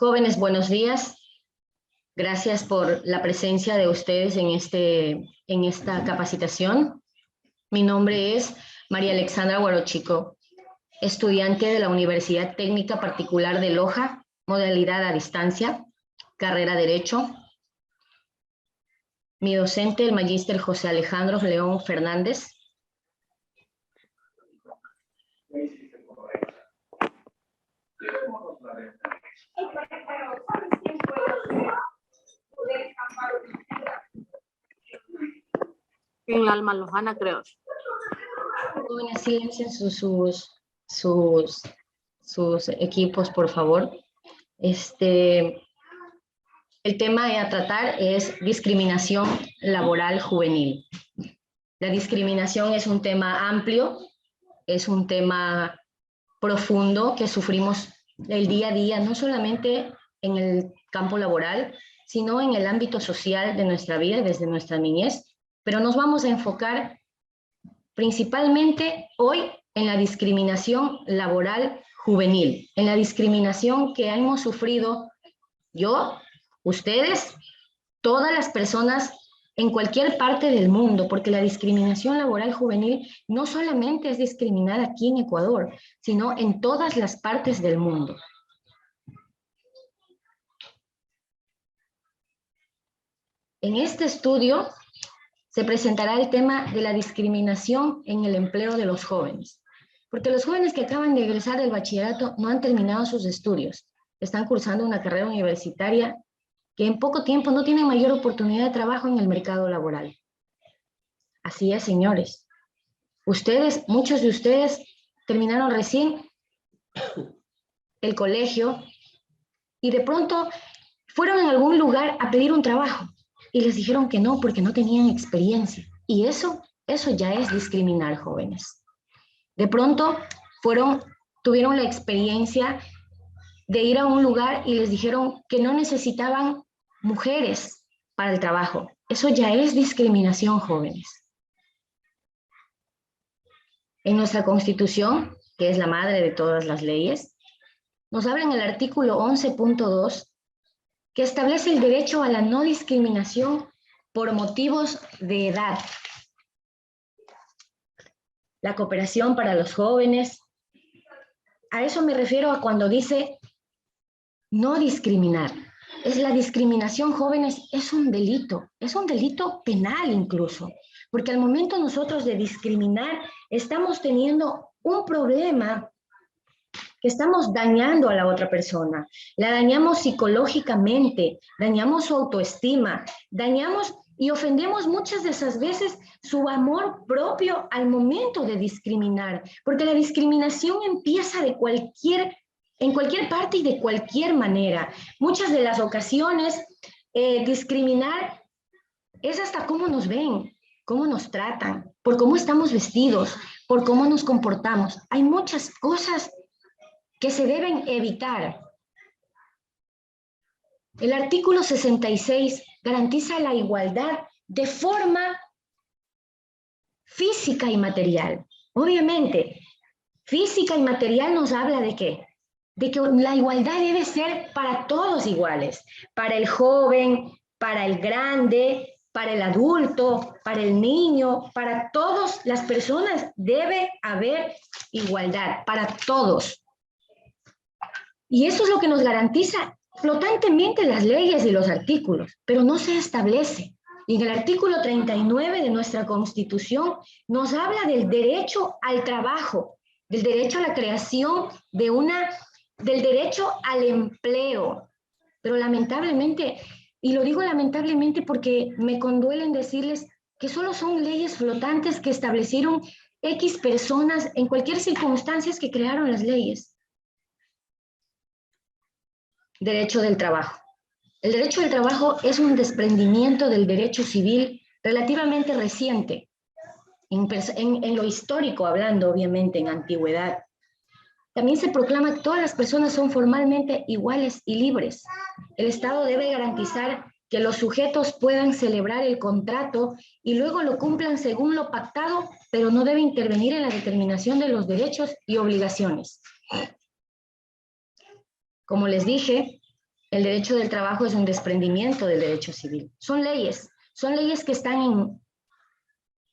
Jóvenes, buenos días. Gracias por la presencia de ustedes en esta capacitación. Mi nombre es María Alexandra Guarochico, estudiante de la Universidad Técnica Particular de Loja, modalidad a distancia, carrera Derecho. Mi docente, el magíster José Alejandro León Fernández. En la Alma Lojana, creo. Jóvenes, silencien sus equipos, por favor. El tema a tratar es discriminación laboral juvenil. La discriminación es un tema amplio, es un tema profundo que sufrimos el día a día, no solamente en el campo laboral, sino en el ámbito social de nuestra vida, desde nuestra niñez, pero nos vamos a enfocar principalmente hoy en la discriminación laboral juvenil, en la discriminación que hemos sufrido yo, ustedes, todas las personas en cualquier parte del mundo, porque la discriminación laboral juvenil no solamente es discriminar aquí en Ecuador, sino en todas las partes del mundo. En este estudio se presentará el tema de la discriminación en el empleo de los jóvenes, porque los jóvenes que acaban de egresar del bachillerato no han terminado sus estudios, están cursando una carrera universitaria que en poco tiempo no tienen mayor oportunidad de trabajo en el mercado laboral. Así es, señores. Ustedes, muchos de ustedes terminaron recién el colegio y de pronto fueron en algún lugar a pedir un trabajo y les dijeron que no porque no tenían experiencia. Y eso ya es discriminar, jóvenes. De pronto tuvieron la experiencia de ir a un lugar y les dijeron que no necesitaban mujeres para el trabajo. Eso ya es discriminación, jóvenes. En nuestra Constitución, que es la madre de todas las leyes, nos habla en el artículo 11.2 que establece el derecho a la no discriminación por motivos de edad. La cooperación para los jóvenes. A eso me refiero a cuando dice no discriminar. Es la discriminación, jóvenes, es un delito penal incluso, porque al momento nosotros de discriminar estamos teniendo un problema que estamos dañando a la otra persona, la dañamos psicológicamente, dañamos su autoestima, dañamos y ofendemos muchas de esas veces su amor propio al momento de discriminar, porque la discriminación empieza en cualquier parte y de cualquier manera. Muchas de las ocasiones discriminar es hasta cómo nos ven, cómo nos tratan, por cómo estamos vestidos, por cómo nos comportamos. Hay muchas cosas que se deben evitar. El artículo 66 garantiza la igualdad de forma física y material. Obviamente, física y material nos habla ¿de qué? De que la igualdad debe ser para todos iguales, para el joven, para el grande, para el adulto, para el niño, para todas las personas debe haber igualdad, para todos. Y eso es lo que nos garantiza flotantemente las leyes y los artículos, pero no se establece. Y en el artículo 39 de nuestra Constitución nos habla del derecho al trabajo, del derecho a la creación del derecho al empleo. Pero lamentablemente, y lo digo lamentablemente porque me conduele en decirles que solo son leyes flotantes que establecieron X personas en cualquier circunstancia que crearon las leyes. Derecho del trabajo. El derecho del trabajo es un desprendimiento del derecho civil relativamente reciente, en lo histórico hablando, obviamente, en antigüedad. También se proclama que todas las personas son formalmente iguales y libres. El Estado debe garantizar que los sujetos puedan celebrar el contrato y luego lo cumplan según lo pactado, pero no debe intervenir en la determinación de los derechos y obligaciones. Como les dije, El derecho del trabajo es un desprendimiento del derecho civil. Son leyes que están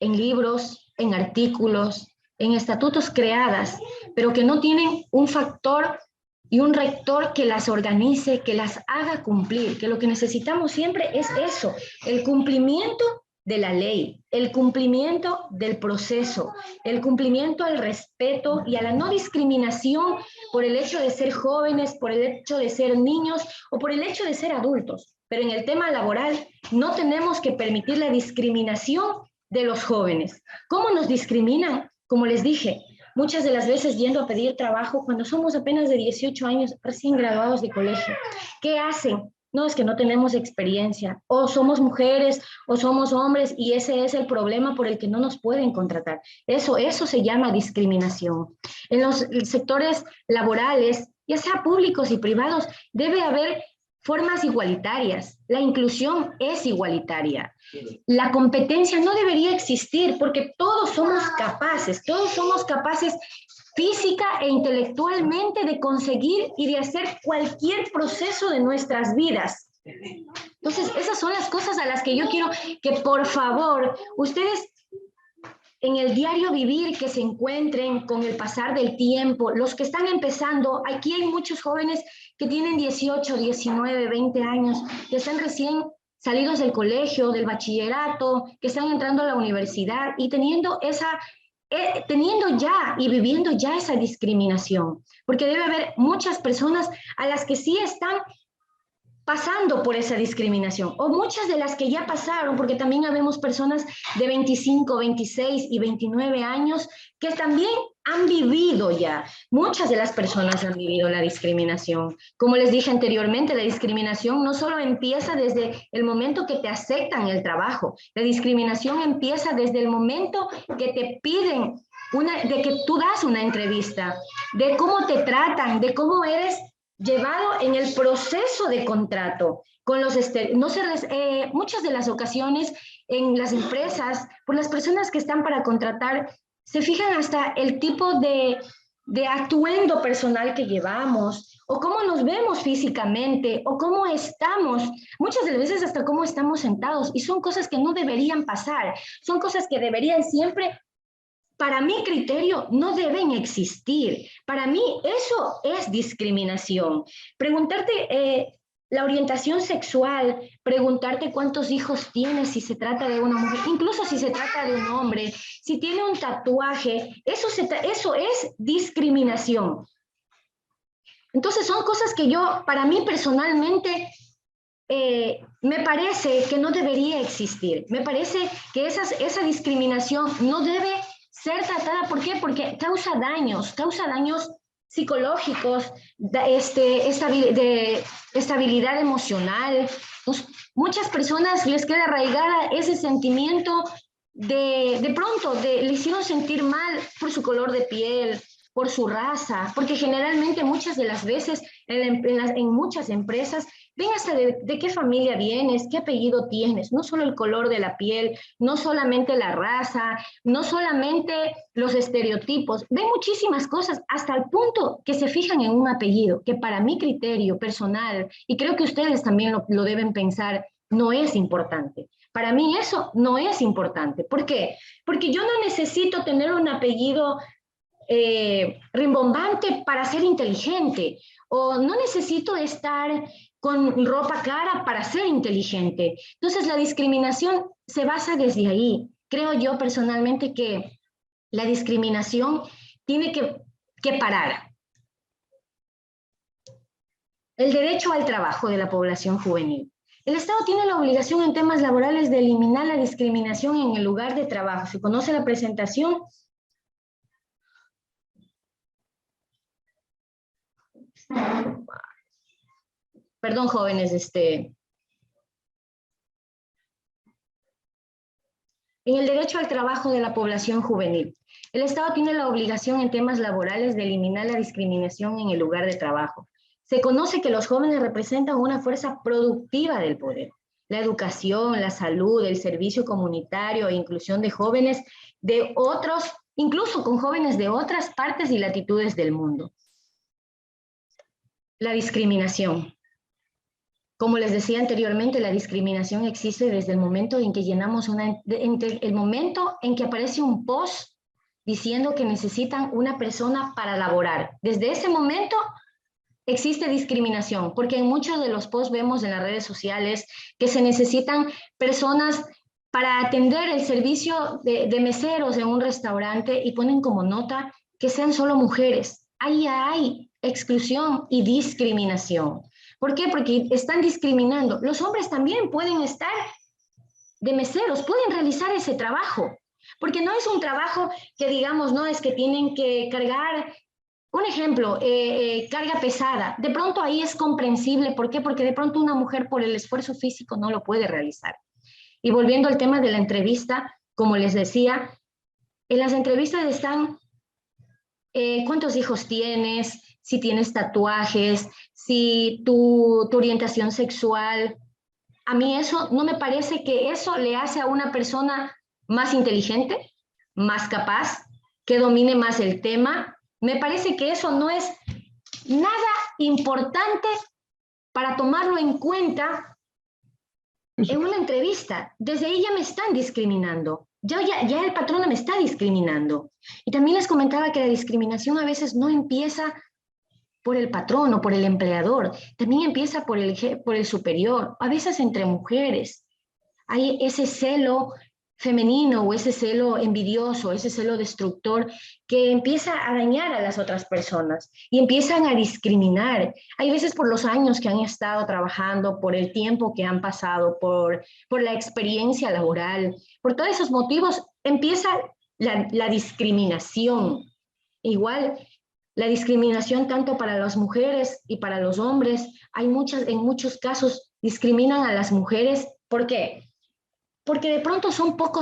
en libros, en artículos, en estatutos creadas, pero que no tienen un factor y un rector que las organice, que las haga cumplir, que lo que necesitamos siempre es eso, el cumplimiento de la ley, el cumplimiento del proceso, el cumplimiento al respeto y a la no discriminación por el hecho de ser jóvenes, por el hecho de ser niños o por el hecho de ser adultos. Pero en el tema laboral no tenemos que permitir la discriminación de los jóvenes. ¿Cómo nos discriminan? Como les dije, muchas de las veces yendo a pedir trabajo cuando somos apenas de 18 años, recién graduados de colegio. ¿Qué hacen? No, es que no tenemos experiencia, o somos mujeres, o somos hombres, y ese es el problema por el que no nos pueden contratar. Eso se llama discriminación. En los sectores laborales, ya sea públicos y privados, debe haber formas igualitarias. La inclusión es igualitaria. La competencia no debería existir porque todos somos capaces física e intelectualmente de conseguir y de hacer cualquier proceso de nuestras vidas. Entonces, esas son las cosas a las que yo quiero que por favor ustedes en el diario vivir que se encuentren con el pasar del tiempo, los que están empezando, aquí hay muchos jóvenes que tienen 18, 19, 20 años, que están recién salidos del colegio, del bachillerato, que están entrando a la universidad y teniendo ya y viviendo ya esa discriminación, porque debe haber muchas personas a las que sí están pasando por esa discriminación, o muchas de las que ya pasaron, porque también habemos personas de 25, 26 y 29 años que también han vivido ya. Muchas de las personas han vivido la discriminación. Como les dije anteriormente, la discriminación no solo empieza desde el momento que te aceptan el trabajo, la discriminación empieza desde el momento que te piden de que tú das una entrevista, de cómo te tratan, de cómo eres llevado en el proceso de contrato. Con los muchas de las ocasiones en las empresas, por las personas que están para contratar, se fijan hasta el tipo de atuendo personal que llevamos, o cómo nos vemos físicamente, o cómo estamos, muchas de las veces hasta cómo estamos sentados, y son cosas que no deberían pasar, son cosas que deberían siempre, para mi criterio, no deben existir. Para mí eso es discriminación. Preguntarte la orientación sexual, preguntarte cuántos hijos tienes si se trata de una mujer, incluso si se trata de un hombre, si tiene un tatuaje, eso es discriminación. Entonces son cosas que yo, para mí personalmente, me parece que no debería existir. Me parece que esa discriminación no debe ser tratada. ¿Por qué? Porque causa daños psicológicos, de estabilidad emocional. Pues, muchas personas les queda arraigada ese sentimiento de pronto, le hicieron sentir mal por su color de piel, por su raza, porque generalmente muchas de las veces en muchas empresas ven hasta de qué familia vienes, qué apellido tienes, no solo el color de la piel, no solamente la raza, no solamente los estereotipos, ven muchísimas cosas hasta el punto que se fijan en un apellido, que para mi criterio personal, y creo que ustedes también lo deben pensar, no es importante. Para mí eso no es importante. ¿Por qué? Porque yo no necesito tener un apellido rimbombante para ser inteligente, o no necesito estar con ropa cara para ser inteligente. Entonces la discriminación se basa desde ahí. Creo yo personalmente que la discriminación tiene que parar. El derecho al trabajo de la población juvenil. El Estado tiene la obligación en temas laborales de eliminar la discriminación en el lugar de trabajo. Se conoce la presentación. Perdón, jóvenes, en el derecho al trabajo de la población juvenil. El Estado tiene la obligación en temas laborales de eliminar la discriminación en el lugar de trabajo. Se conoce que los jóvenes representan una fuerza productiva del poder. La educación, la salud, el servicio comunitario e inclusión de jóvenes de otros, incluso con jóvenes de otras partes y latitudes del mundo. La discriminación. Como les decía anteriormente, la discriminación existe desde el momento en que llenamos entre el momento en que aparece un post diciendo que necesitan una persona para laborar. Desde ese momento existe discriminación, porque en muchos de los posts vemos en las redes sociales que se necesitan personas para atender el servicio de meseros en un restaurante y ponen como nota que sean solo mujeres. Ahí hay exclusión y discriminación. ¿Por qué? Porque están discriminando. Los hombres también pueden estar de meseros, pueden realizar ese trabajo, porque no es un trabajo que digamos, no es que tienen que cargar. Un ejemplo, carga pesada. De pronto ahí es comprensible. ¿Por qué? Porque de pronto una mujer por el esfuerzo físico no lo puede realizar. Y volviendo al tema de la entrevista, como les decía, en las entrevistas están cuántos hijos tienes, si tienes tatuajes, si tu orientación sexual. A mí eso no me parece que eso le hace a una persona más inteligente, más capaz, que domine más el tema. Me parece que eso no es nada importante para tomarlo en cuenta en una entrevista. Desde ahí ya me están discriminando. Ya el patrón me está discriminando. Y también les comentaba que la discriminación a veces no empieza por el patrón o por el empleador, también empieza por el superior, a veces entre mujeres. Hay ese celo femenino o ese celo envidioso, ese celo destructor que empieza a dañar a las otras personas y empiezan a discriminar. Hay veces por los años que han estado trabajando, por el tiempo que han pasado, por la experiencia laboral, por todos esos motivos empieza la discriminación. Igual, la discriminación tanto para las mujeres y para los hombres, en muchos casos discriminan a las mujeres. ¿Por qué? Porque de pronto son poco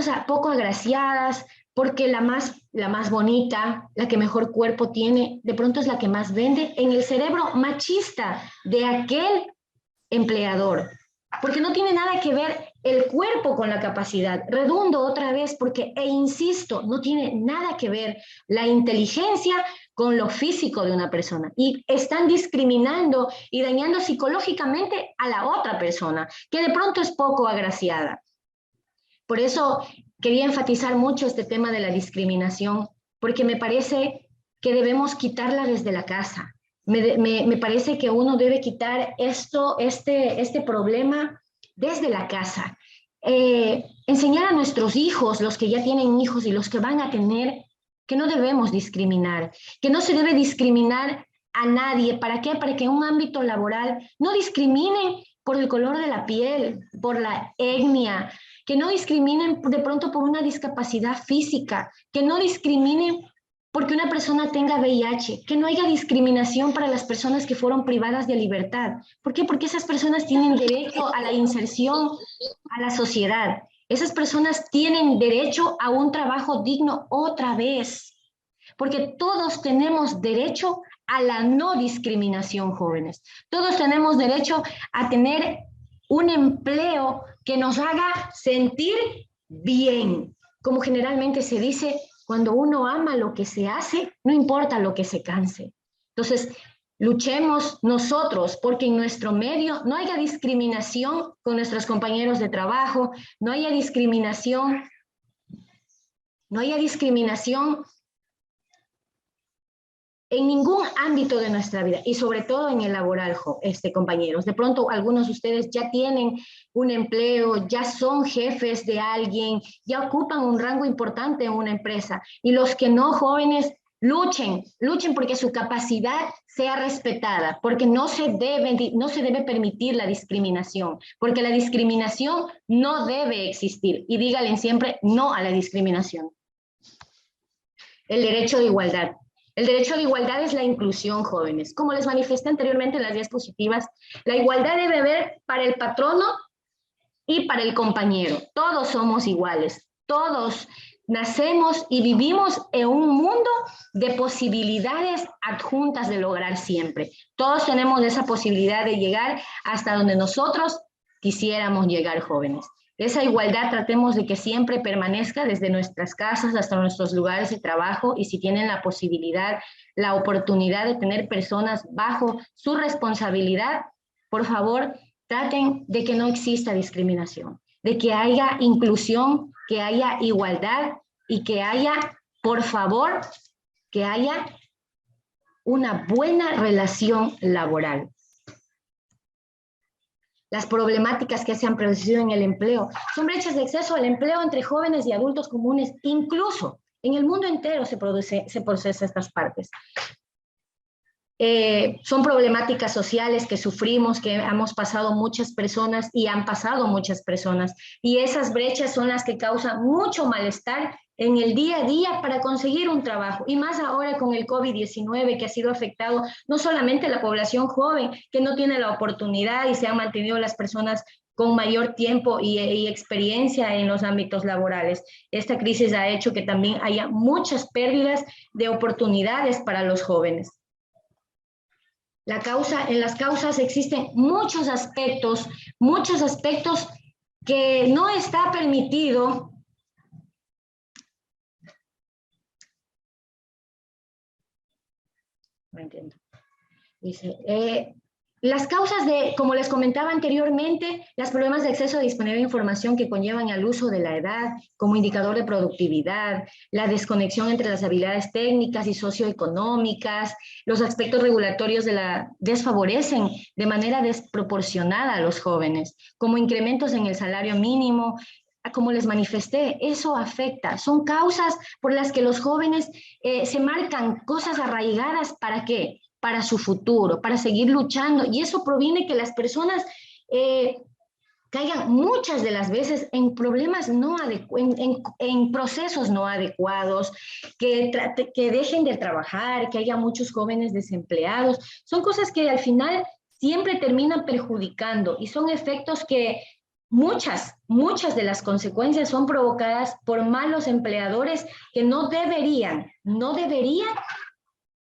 agraciadas, porque la más bonita, la que mejor cuerpo tiene, de pronto es la que más vende en el cerebro machista de aquel empleador, porque no tiene nada que ver el cuerpo con la capacidad. Redundo otra vez porque, insisto, no tiene nada que ver la inteligencia con lo físico de una persona. Y están discriminando y dañando psicológicamente a la otra persona, que de pronto es poco agraciada. Por eso quería enfatizar mucho este tema de la discriminación, porque me parece que debemos quitarla desde la casa. Me parece que uno debe quitar este problema desde la casa. Enseñar a nuestros hijos, los que ya tienen hijos y los que van a tener, que no debemos discriminar, que no se debe discriminar a nadie. ¿Para qué? Para que en un ámbito laboral no discriminen por el color de la piel, por la etnia, que no discriminen de pronto por una discapacidad física, que no discriminen porque una persona tenga VIH, que no haya discriminación para las personas que fueron privadas de libertad. ¿Por qué? Porque esas personas tienen derecho a la inserción a la sociedad. Esas personas tienen derecho a un trabajo digno otra vez, porque todos tenemos derecho a la no discriminación, jóvenes. Todos tenemos derecho a tener un empleo que nos haga sentir bien. Como generalmente se dice, cuando uno ama lo que se hace, no importa lo que se canse. Entonces, luchemos nosotros porque en nuestro medio no haya discriminación con nuestros compañeros de trabajo, no haya discriminación en ningún ámbito de nuestra vida y sobre todo en el laboral, compañeros. De pronto algunos de ustedes ya tienen un empleo, ya son jefes de alguien, ya ocupan un rango importante en una empresa y los que no, jóvenes, luchen porque su capacidad sea respetada, porque no se debe permitir la discriminación, porque la discriminación no debe existir y díganle siempre no a la discriminación. El derecho de igualdad. El derecho de igualdad es la inclusión, jóvenes. Como les manifesté anteriormente en las diapositivas, la igualdad debe haber para el patrono y para el compañero. Todos somos iguales. Todos nacemos y vivimos en un mundo de posibilidades adjuntas de lograr siempre. Todos tenemos esa posibilidad de llegar hasta donde nosotros quisiéramos llegar, jóvenes. Esa igualdad tratemos de que siempre permanezca desde nuestras casas hasta nuestros lugares de trabajo y si tienen la posibilidad, la oportunidad de tener personas bajo su responsabilidad, por favor, traten de que no exista discriminación, de que haya inclusión, que haya igualdad y que haya, por favor, que haya una buena relación laboral. Las problemáticas que se han producido en el empleo son brechas de acceso al empleo entre jóvenes y adultos comunes. Incluso en el mundo entero se procesa estas partes. Son problemáticas sociales que sufrimos, que hemos pasado muchas personas y han pasado muchas personas. Y esas brechas son las que causan mucho malestar en el día a día para conseguir un trabajo. Y más ahora con el COVID-19, que ha sido afectado no solamente la población joven, que no tiene la oportunidad y se han mantenido las personas con mayor tiempo y experiencia en los ámbitos laborales. Esta crisis ha hecho que también haya muchas pérdidas de oportunidades para los jóvenes. En las causas existen muchos aspectos que no está permitido no entiendo. Dice, las causas de, como les comentaba anteriormente, los problemas de acceso a disponible información que conllevan al uso de la edad como indicador de productividad, la desconexión entre las habilidades técnicas y socioeconómicas, los aspectos regulatorios desfavorecen de manera desproporcionada a los jóvenes, como incrementos en el salario mínimo. Como les manifesté, eso afecta. Son causas por las que los jóvenes se marcan cosas arraigadas. ¿Para qué? Para su futuro, para seguir luchando. Y eso proviene que las personas caigan muchas de las veces en problemas en procesos no adecuados, que dejen de trabajar, que haya muchos jóvenes desempleados. Son cosas que al final siempre terminan perjudicando y son efectos que muchas de las consecuencias son provocadas por malos empleadores que no deberían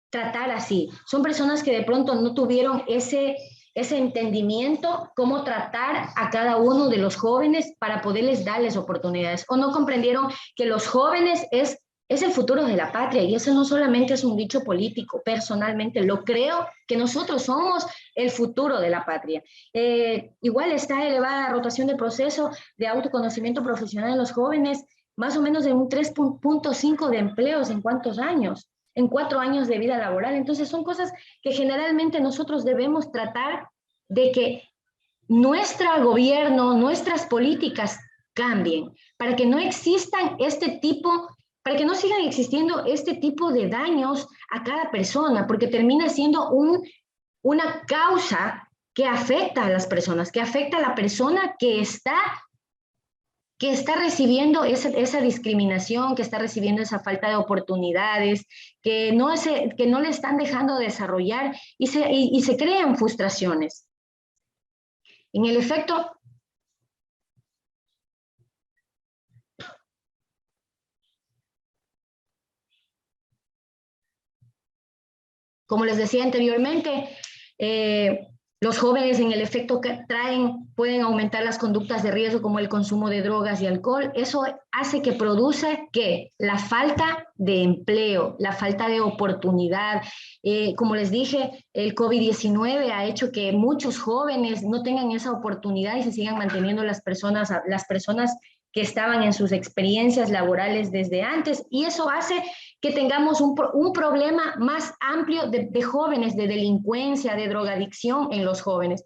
tratar así. Son personas que de pronto no tuvieron ese entendimiento, cómo tratar a cada uno de los jóvenes para poderles darles oportunidades, o no comprendieron que los jóvenes es el futuro de la patria, y eso no solamente es un dicho político. Personalmente lo creo, que nosotros somos el futuro de la patria. Igual está elevada rotación de proceso de autoconocimiento profesional en los jóvenes, más o menos de un 3.5 de empleos en cuántos años, en 4 años de vida laboral. Entonces son cosas que generalmente nosotros debemos tratar de que nuestro gobierno, nuestras políticas cambien, para que no existan para que no sigan existiendo este tipo de daños a cada persona, porque termina siendo una causa que afecta a las personas, que afecta a la persona que está recibiendo esa discriminación, que está recibiendo esa falta de oportunidades, que no le están dejando desarrollar y se crean frustraciones. En el efecto, como les decía anteriormente, los jóvenes en el efecto que pueden aumentar las conductas de riesgo como el consumo de drogas y alcohol. Eso hace que produce la falta de empleo, la falta de oportunidad. Como les dije, el COVID-19 ha hecho que muchos jóvenes no tengan esa oportunidad y se sigan manteniendo las personas que estaban en sus experiencias laborales desde antes, y eso hace que tengamos un problema más amplio de jóvenes, de delincuencia, de drogadicción en los jóvenes.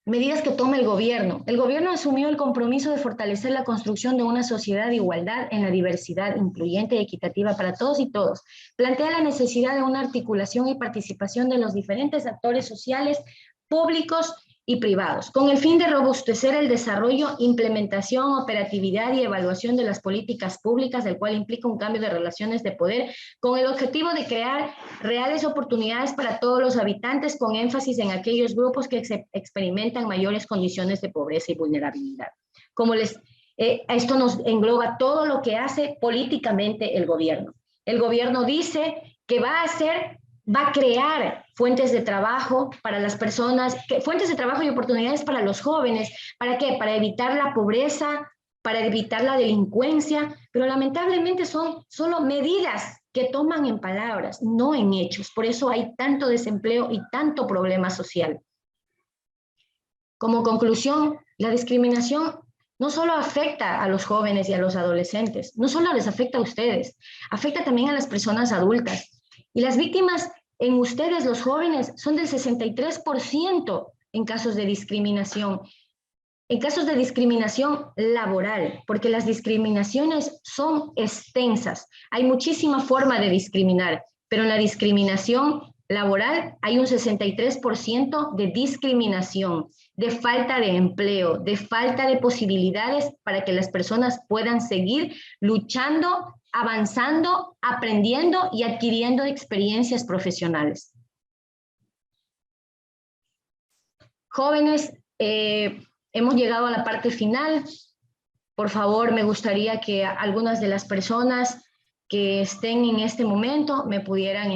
Medidas que toma el gobierno. El gobierno asumió el compromiso de fortalecer la construcción de una sociedad de igualdad en la diversidad, incluyente y equitativa para todos y todos. Plantea la necesidad de una articulación y participación de los diferentes actores sociales, públicos y privados, con el fin de robustecer el desarrollo, implementación, operatividad y evaluación de las políticas públicas, el cual implica un cambio de relaciones de poder, con el objetivo de crear reales oportunidades para todos los habitantes, con énfasis en aquellos grupos que experimentan mayores condiciones de pobreza y vulnerabilidad. Esto nos engloba todo lo que hace políticamente el gobierno. El gobierno dice que va a crear fuentes de trabajo para las personas, fuentes de trabajo y oportunidades para los jóvenes. ¿Para qué? Para evitar la pobreza, para evitar la delincuencia, pero lamentablemente son solo medidas que toman en palabras, no en hechos. Por eso hay tanto desempleo y tanto problema social. Como conclusión, la discriminación no solo afecta a los jóvenes y a los adolescentes, no solo les afecta a ustedes, afecta también a las personas adultas. Y las víctimas en ustedes, los jóvenes, son del 63% en casos de discriminación. En casos de discriminación laboral, porque las discriminaciones son extensas. Hay muchísima forma de discriminar, pero en la discriminación laboral hay un 63% de discriminación, de falta de empleo, de falta de posibilidades para que las personas puedan seguir luchando, avanzando, aprendiendo y adquiriendo experiencias profesionales. Jóvenes, hemos llegado a la parte final. Por favor, me gustaría que algunas de las personas que estén en este momento me pudieran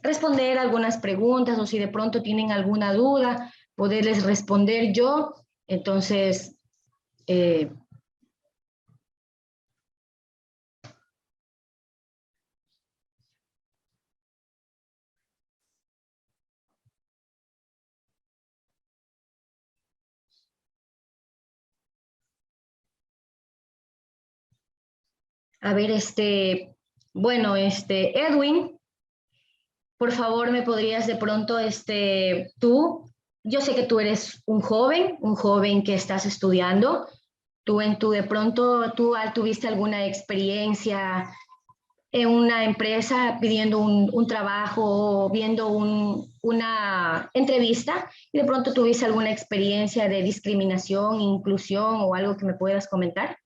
responder algunas preguntas, o si de pronto tienen alguna duda, poderles responder yo. Entonces, a ver, bueno, Edwin, por favor, me podrías de pronto, tú, yo sé que tú eres un joven que estás estudiando. De pronto, tú tuviste alguna experiencia en una empresa pidiendo un trabajo o viendo una entrevista, y de pronto tuviste alguna experiencia de discriminación, inclusión o algo que me puedas comentar.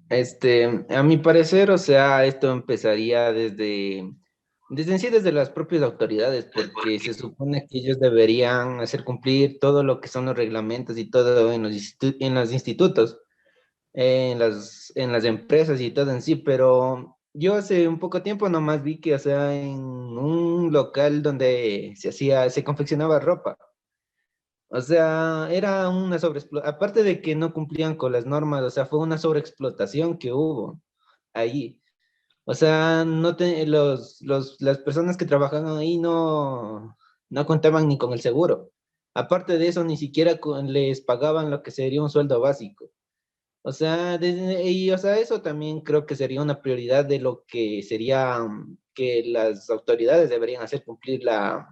A mi parecer, o sea, esto empezaría desde en sí, desde las propias autoridades, porque se supone que ellos deberían hacer cumplir todo lo que son los reglamentos y todo en en los institutos, en las empresas y todo en sí, pero yo hace un poco tiempo nomás vi que, o sea, en un local donde se confeccionaba ropa. O sea, era una sobreexplotación, aparte de que no cumplían con las normas, o sea, fue una sobreexplotación que hubo ahí. O sea, las personas que trabajaban ahí no contaban ni con el seguro. Aparte de eso, ni siquiera les pagaban lo que sería un sueldo básico. O sea, o sea, eso también creo que sería una prioridad de lo que sería que las autoridades deberían hacer cumplir las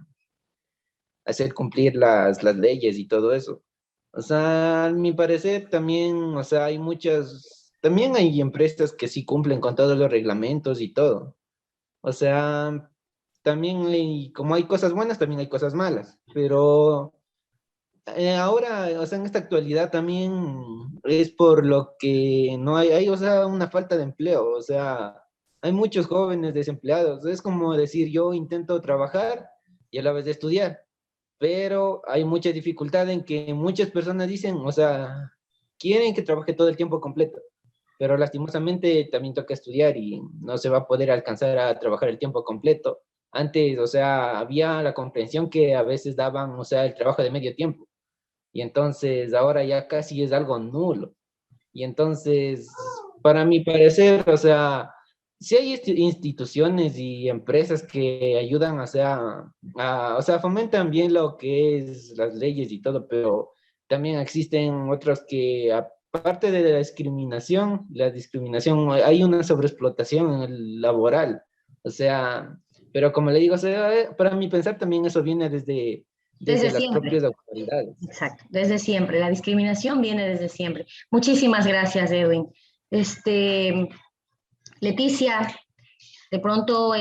leyes y todo eso. O sea, a mi parecer también, o sea, también hay empresas que sí cumplen con todos los reglamentos y todo. O sea, también como hay cosas buenas, también hay cosas malas, pero ahora, o sea, en esta actualidad también es por lo que no hay, o sea, una falta de empleo, o sea, hay muchos jóvenes desempleados. Es como decir, yo intento trabajar y a la vez de estudiar, pero hay mucha dificultad en que muchas personas dicen, o sea, quieren que trabaje todo el tiempo completo, pero lastimosamente también toca estudiar y no se va a poder alcanzar a trabajar el tiempo completo. Antes, o sea, había la comprensión que a veces daban, o sea, el trabajo de medio tiempo, y entonces ahora ya casi es algo nulo. Y entonces, para mi parecer, o sea, sí hay instituciones y empresas que ayudan, o sea, fomentan bien lo que es las leyes y todo, pero también existen otros que, aparte de la discriminación, hay una sobreexplotación en el laboral. O sea, pero como le digo, o sea, para mi pensar también eso viene Desde desde las siempre. propias autoridades. Exacto, desde siempre. La discriminación viene desde siempre. Muchísimas gracias, Edwin. Leticia, de pronto,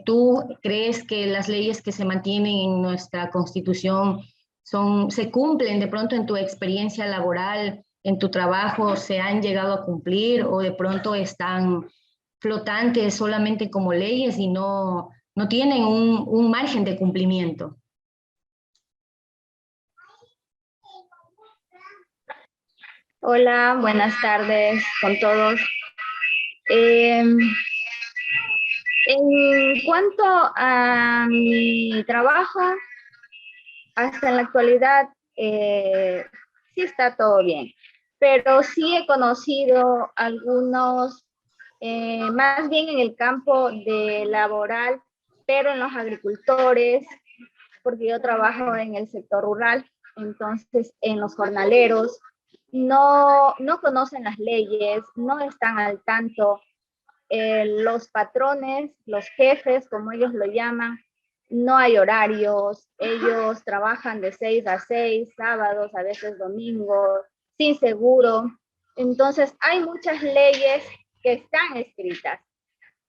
¿tú crees que las leyes que se mantienen en nuestra Constitución se cumplen de pronto en tu experiencia laboral, en tu trabajo, se han llegado a cumplir, o de pronto están flotantes solamente como leyes y no tienen un margen de cumplimiento? Hola, buenas tardes con todos. En cuanto a mi trabajo, hasta en la actualidad sí está todo bien, pero sí he conocido algunos, más bien en el campo de laboral, pero en los agricultores, porque yo trabajo en el sector rural, entonces en los jornaleros no conocen las leyes, no están al tanto. Los patrones, los jefes, como ellos lo llaman, no hay horarios, ellos trabajan de 6 a 6, sábados, a veces domingos, sin seguro. Entonces hay muchas leyes que están escritas,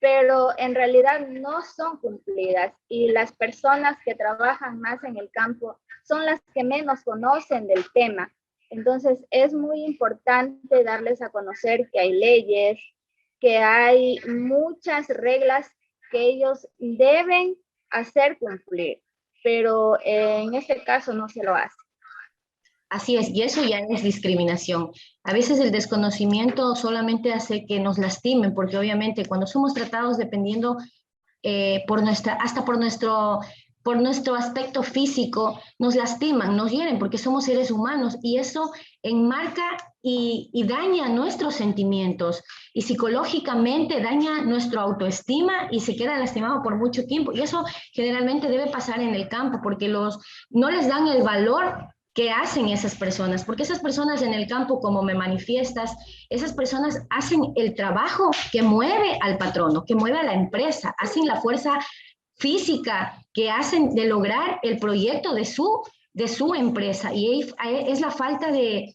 pero en realidad no son cumplidas y las personas que trabajan más en el campo son las que menos conocen del tema. Entonces es muy importante darles a conocer que hay leyes, que hay muchas reglas que ellos deben hacer cumplir, pero en este caso no se lo hace. Así es, y eso ya es discriminación. A veces el desconocimiento solamente hace que nos lastimen, porque obviamente cuando somos tratados dependiendo hasta por nuestro aspecto físico, nos lastiman, nos hieren, porque somos seres humanos, y eso enmarca y daña nuestros sentimientos, y psicológicamente daña nuestra autoestima y se queda lastimado por mucho tiempo. Y eso generalmente debe pasar en el campo, porque no les dan el valor que hacen esas personas, porque esas personas en el campo, como me manifiestas, esas personas hacen el trabajo que mueve al patrono, que mueve a la empresa, hacen la fuerza física que hacen de lograr el proyecto de su empresa. Y es la falta de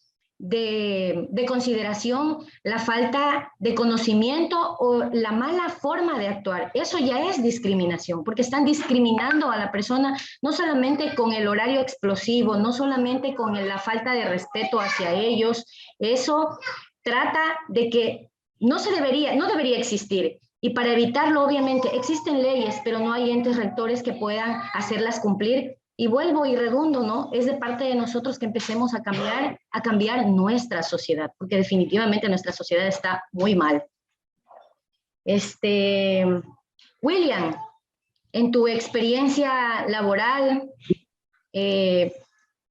consideración, la falta de conocimiento o la mala forma de actuar. Eso ya es discriminación, porque están discriminando a la persona no solamente con el horario explosivo, no solamente con la falta de respeto hacia ellos. Eso trata de que no debería existir. Y para evitarlo, obviamente, existen leyes, pero no hay entes rectores que puedan hacerlas cumplir. Y vuelvo y redundo, ¿no? Es de parte de nosotros que empecemos a cambiar nuestra sociedad, porque definitivamente nuestra sociedad está muy mal. William, en tu experiencia laboral,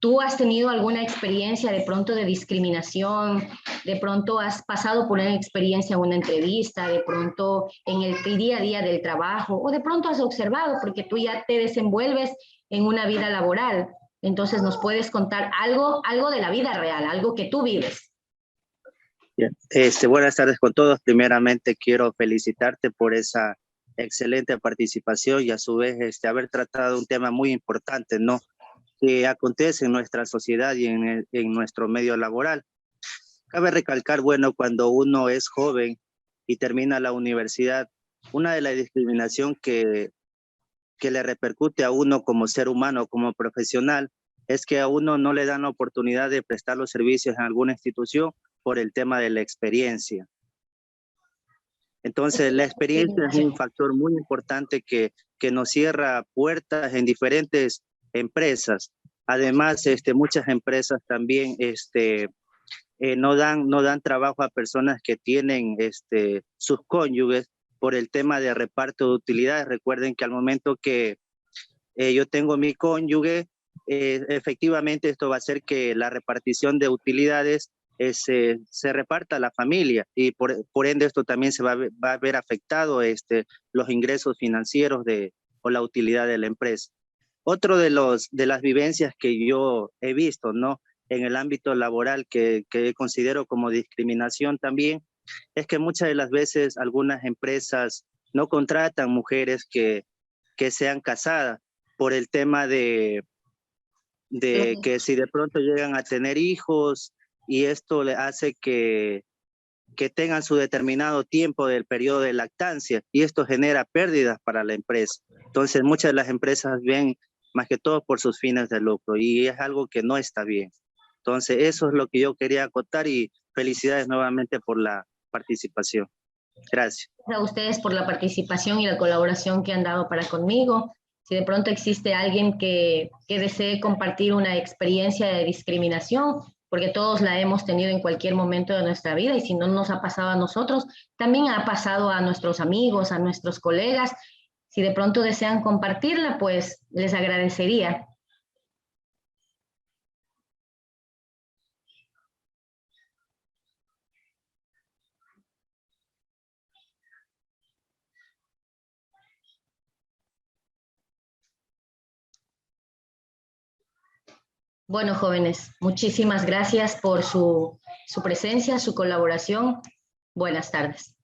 ¿tú has tenido alguna experiencia de pronto de discriminación? ¿De pronto has pasado por una experiencia, una entrevista, de pronto en el día a día del trabajo, o de pronto has observado, porque tú ya te desenvuelves en una vida laboral? Entonces nos puedes contar algo de la vida real, algo que tú vives. Bien. Buenas tardes con todos. Primeramente quiero felicitarte por esa excelente participación y a su vez haber tratado un tema muy importante, ¿no? Que acontece en nuestra sociedad y en nuestro medio laboral. Cabe recalcar, bueno, cuando uno es joven y termina la universidad, una de las discriminaciones que le repercute a uno como ser humano, como profesional, es que a uno no le dan la oportunidad de prestar los servicios en alguna institución por el tema de la experiencia. Entonces, la experiencia es un factor muy importante que nos cierra puertas en diferentes empresas. Además, muchas empresas también no dan trabajo a personas que tienen sus cónyuges por el tema de reparto de utilidades. Recuerden que al momento que yo tengo mi cónyuge, efectivamente esto va a hacer que la repartición de utilidades se reparta a la familia y por ende esto también se va a ver afectado los ingresos financieros o la utilidad de la empresa. Otro de las vivencias que yo he visto, ¿no? En el ámbito laboral que considero como discriminación también, es que muchas de las veces algunas empresas no contratan mujeres que sean casadas por el tema de que si de pronto llegan a tener hijos y esto le hace que tengan su determinado tiempo del periodo de lactancia y esto genera pérdidas para la empresa. Entonces muchas de las empresas ven más que todo por sus fines de lucro y es algo que no está bien. Entonces eso es lo que yo quería acotar y felicidades nuevamente por la participación. Gracias. Gracias a ustedes por la participación y la colaboración que han dado para conmigo. Si de pronto existe alguien que desee compartir una experiencia de discriminación, porque todos la hemos tenido en cualquier momento de nuestra vida y si no nos ha pasado a nosotros, también ha pasado a nuestros amigos, a nuestros colegas. Si de pronto desean compartirla, pues les agradecería. Bueno, jóvenes, muchísimas gracias por su presencia, su colaboración. Buenas tardes.